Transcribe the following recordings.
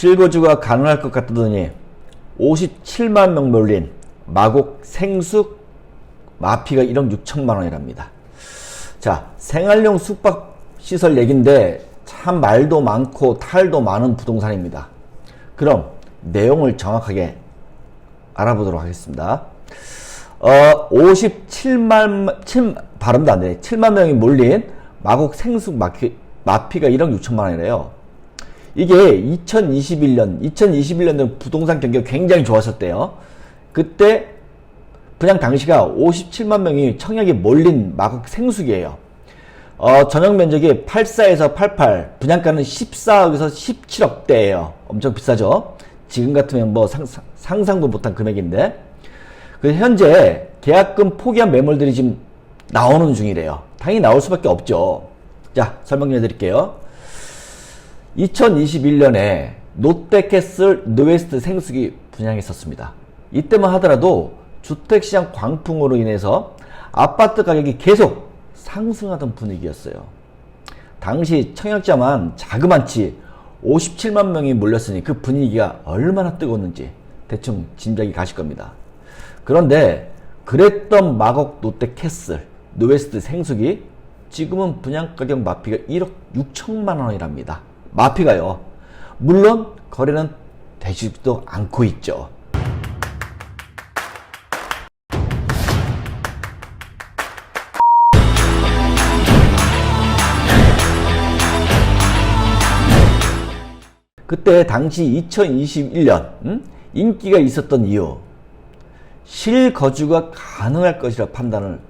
실거주가 가능할 것 같더니 57만 명 몰린 마곡 생숙 마피가 1억 6천만 원이랍니다. 자, 생활용 숙박시설 얘긴데 참 말도 많고 탈도 많은 부동산입니다. 그럼 내용을 정확하게 알아보도록 하겠습니다. 발음도 안 되네. 7만 명이 몰린 마곡 생숙 마피가 1억 6천만 원이래요. 이게 2021년에는 부동산 경기가 굉장히 좋았었대요. 그때 분양 당시가 57만 명이 청약에 몰린 마곡 생숙이에요. 전용 면적이 84에서 88, 분양가는 14억에서 17억대예요. 엄청 비싸죠. 지금 같으면 뭐 상상도 못한 금액인데, 현재 계약금 포기한 매물들이 지금 나오는 중이래요. 당연히 나올 수밖에 없죠. 자, 설명해 드릴게요. 2021년에 롯데캐슬 노웨스트 생숙이 분양했었습니다. 이때만 하더라도 주택시장 광풍으로 인해서 아파트 가격이 계속 상승하던 분위기였어요. 당시 청약자만 자그만치 57만 명이 몰렸으니 그 분위기가 얼마나 뜨거웠는지 대충 짐작이 가실 겁니다. 그런데 그랬던 마곡 롯데캐슬 노웨스트 생숙이 지금은 분양가격 마피가 1억 6천만 원이랍니다. 마피가요. 물론 거래는 되지도 않고 있죠. 그때 당시 2021년 인기가 있었던 이유, 실거주가 가능할 것이라 판단을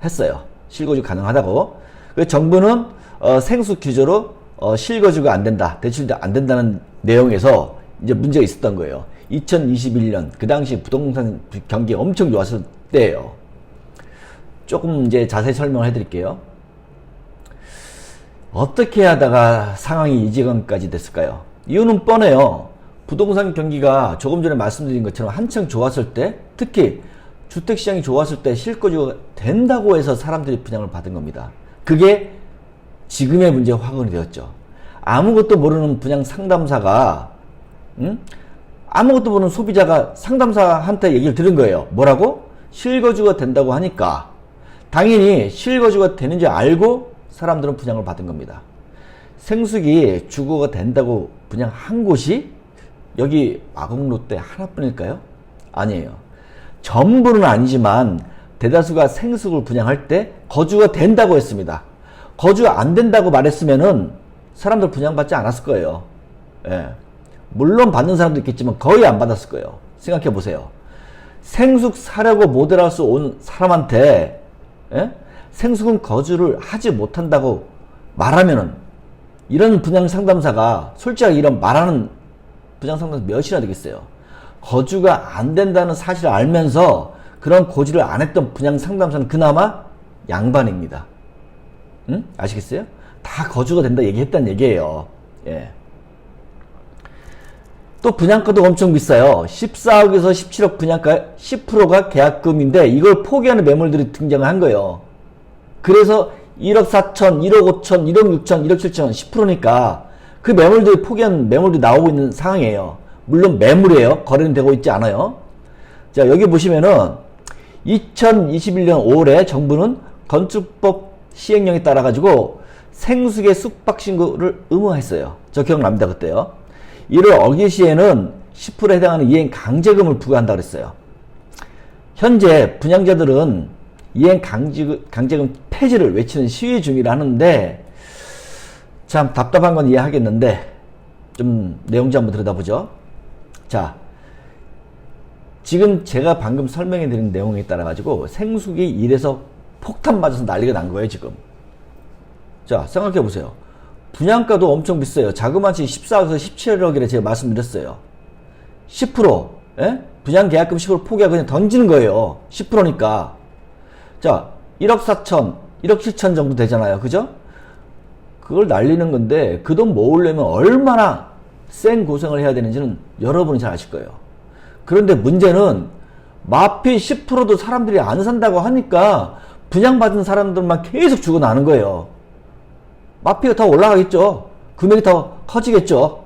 했어요. 실거주 가능하다고. 그래서 정부는 생숙 규제로 실거주가 안 된다, 대출도 안 된다는 내용에서 이제 문제가 있었던 거예요. 2021년 그 당시 부동산 경기 엄청 좋았을 때예요. 조금 이제 자세히 설명을 해드릴게요. 어떻게 하다가 상황이 이 지경까지 됐을까요? 이유는 뻔해요. 부동산 경기가 조금 전에 말씀드린 것처럼 한창 좋았을 때, 특히 주택시장이 좋았을 때 실거주가 된다고 해서 사람들이 분양을 받은 겁니다. 그게 지금의 문제가 확인이 되었죠. 아무것도 모르는 분양 상담사가, 아무것도 모르는 소비자가 상담사한테 얘기를 들은 거예요. 뭐라고? 실거주가 된다고 하니까 당연히 실거주가 되는지 알고 사람들은 분양을 받은 겁니다. 생숙이 주거가 된다고 분양한 곳이 여기 마곡 롯데 하나뿐일까요? 아니에요. 전부는 아니지만 대다수가 생숙을 분양할 때 거주가 된다고 했습니다. 거주 안 된다고 말했으면은 사람들 분양받지 않았을 거예요. 예. 물론 받는 사람도 있겠지만 거의 안 받았을 거예요. 생각해 보세요. 생숙 사려고 모델하우스 온 사람한테, 예? 생숙은 거주를 하지 못한다고 말하면은 이런 분양 상담사가 솔직하게 이런 말하는 분양 상담사 몇이나 되겠어요. 거주가 안 된다는 사실을 알면서 그런 고지를 안 했던 분양 상담사는 그나마 양반입니다. 응? 아시겠어요? 다 거주가 된다 얘기했다는 얘기예요. 예. 또 분양가도 엄청 비싸요. 14억에서 17억 분양가 10%가 계약금인데 이걸 포기하는 매물들이 등장을 한 거예요. 그래서 1억 4천, 1억 5천, 1억 6천, 1억 7천 10%니까 그 매물들이 포기한 매물들이 나오고 있는 상황이에요. 물론 매물이에요. 거래는 되고 있지 않아요. 자, 여기 보시면은 2021년 5월에 정부는 건축법 시행령에 따라 가지고 생숙의 숙박 신고를 의무화했어요. 저 기억납니다. 그때요. 이를 어길 시에는 10%에 해당하는 이행 강제금을 부과한다 그랬어요. 현재 분양자들은 이행 강제금 폐지를 외치는 시위 중이라는데 참 답답한 건 이해하겠는데 좀 내용 좀 한번 들여다보죠. 자, 지금 제가 방금 설명해 드린 내용에 따라 가지고 생숙이 이래서 폭탄 맞아서 난리가 난 거예요, 지금. 자, 생각해 보세요. 분양가도 엄청 비싸요. 자그마치 14억에서 17억이라 제가 말씀드렸어요. 10%, 예? 분양 계약금 10% 포기하고 그냥 던지는 거예요. 10%니까. 자, 1억 4천, 1억 7천 정도 되잖아요. 그죠? 그걸 날리는 건데 그 돈 모으려면 얼마나 센 고생을 해야 되는지는 여러분이 잘 아실 거예요. 그런데 문제는 마피 10%도 사람들이 안 산다고 하니까 분양받은 사람들만 계속 죽어나는 거예요. 마피가 더 올라가겠죠. 금액이 더 커지겠죠.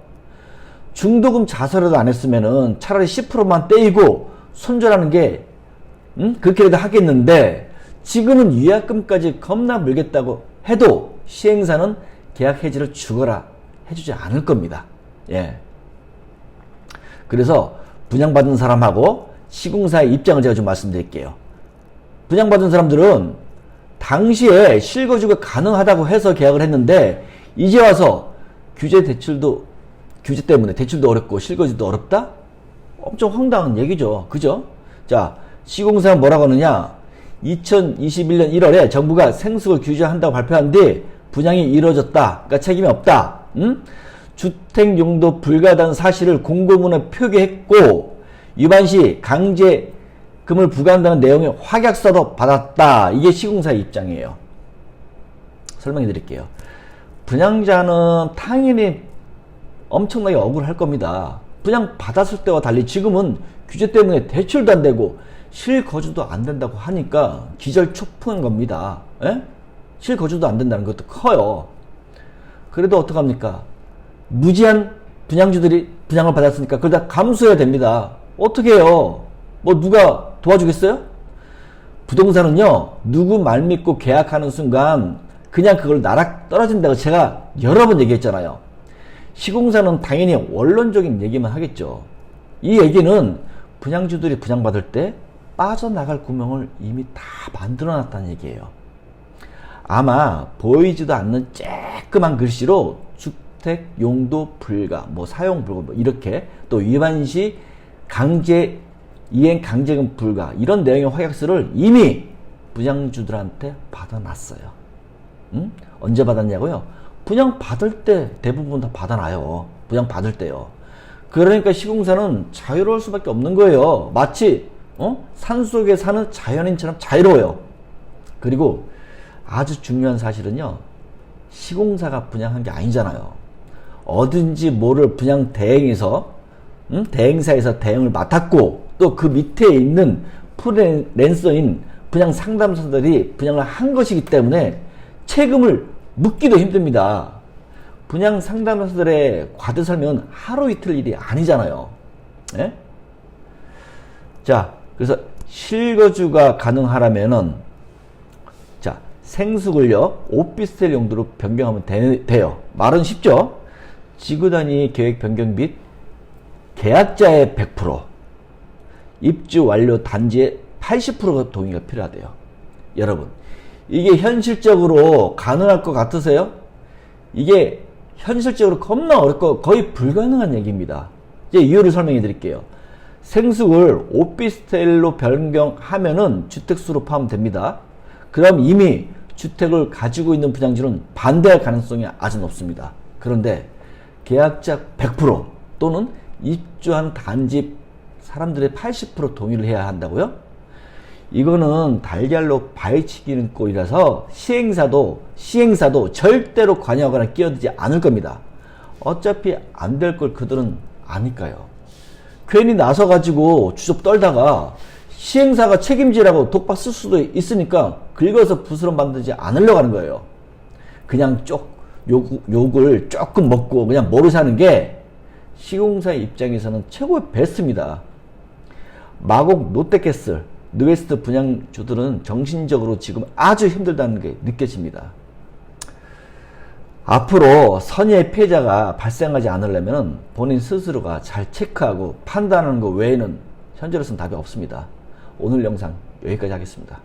중도금 자설이라도 안 했으면은 차라리 10%만 떼이고 손절하는 게 그렇게라도 하겠는데, 지금은 위약금까지 겁나 물겠다고 해도 시행사는 계약 해지를 죽어라 해주지 않을 겁니다. 예. 그래서 분양받은 사람하고 시공사의 입장을 제가 좀 말씀드릴게요. 분양받은 사람들은 당시에 실거주가 가능하다고 해서 계약을 했는데, 이제 와서 규제 때문에 대출도 어렵고 실거주도 어렵다? 엄청 황당한 얘기죠. 그죠? 자, 시공사는 뭐라고 하느냐? 2021년 1월에 정부가 생수를 규제한다고 발표한 뒤 분양이 이루어졌다. 그러니까 책임이 없다. 주택용도 불가하다는 사실을 공고문에 표기했고, 위반 시 강제금을 부과한다는 내용의 확약서도 받았다. 이게 시공사의 입장이에요. 설명해 드릴게요. 분양자는 당연히 엄청나게 억울할 겁니다. 분양 받았을 때와 달리 지금은 규제 때문에 대출도 안 되고 실거주도 안 된다고 하니까 기절초풍한 겁니다. 에? 실거주도 안 된다는 것도 커요. 그래도 어떡합니까? 무지한 분양주들이 분양을 받았으니까 그걸 다 감수해야 됩니다. 어떻게 해요? 뭐 누가 도와주겠어요? 부동산은요, 누구 말 믿고 계약하는 순간 그냥 그걸 나락 떨어진다고 제가 여러 번 얘기했잖아요. 시공사는 당연히 원론적인 얘기만 하겠죠. 이 얘기는 분양주들이 분양받을 때 빠져나갈 구멍을 이미 다 만들어 놨다는 얘기예요. 아마 보이지도 않는 쬐끄만 글씨로 주택 용도 불가, 뭐 사용 불가, 뭐 이렇게, 또 위반 시 강제 이행 강제금 불가, 이런 내용의 확약서를 이미 분양주들한테 받아놨어요. 언제 받았냐고요? 분양 받을 때 대부분 다 받아놔요. 분양 받을 때요. 그러니까 시공사는 자유로울 수밖에 없는 거예요. 마치 산속에 사는 자연인처럼 자유로워요. 그리고 아주 중요한 사실은요, 시공사가 분양한 게 아니잖아요. 어딘지 모를 분양 대행에서 대행사에서 대응을 맡았고, 또 그 밑에 있는 프리랜서인 분양 상담사들이 분양을 한 것이기 때문에 책임을 묻기도 힘듭니다. 분양 상담사들의 과대 설명은 하루 이틀 일이 아니잖아요. 예? 자, 그래서 실거주가 가능하라면은, 자, 생수를요, 오피스텔 용도로 변경하면 돼요. 말은 쉽죠? 지구단위 계획 변경 및 계약자의 100%, 입주 완료 단지의 80%가 동의가 필요하대요. 여러분, 이게 현실적으로 가능할 것 같으세요? 이게 현실적으로 겁나 어렵고 거의 불가능한 얘기입니다. 이제 이유를 설명해 드릴게요. 생수를 오피스텔로 변경하면은 주택수로 포함 됩니다. 그럼 이미 주택을 가지고 있는 분양주는 반대할 가능성이 아주 높습니다. 그런데 계약자 100% 또는 입주한 단지 사람들의 80% 동의를 해야 한다고요? 이거는 달걀로 바위치기는 꼴이라서 시행사도 절대로 관여하거나 끼어들지 않을 겁니다. 어차피 안 될 걸 그들은 아니까요. 괜히 나서가지고 주접 떨다가 시행사가 책임지라고 독박 쓸 수도 있으니까 긁어서 부스럼 만들지 않으려고 하는 거예요. 그냥 욕을 조금 먹고 그냥 모르고 사는 게 시공사의 입장에서는 최고의 베스트입니다. 마곡 롯데캐슬 느웨스트 분양주들은 정신적으로 지금 아주 힘들다는 게 느껴집니다. 앞으로 선의의 피해자가 발생하지 않으려면 본인 스스로가 잘 체크하고 판단하는 것 외에는 현재로서는 답이 없습니다. 오늘 영상 여기까지 하겠습니다.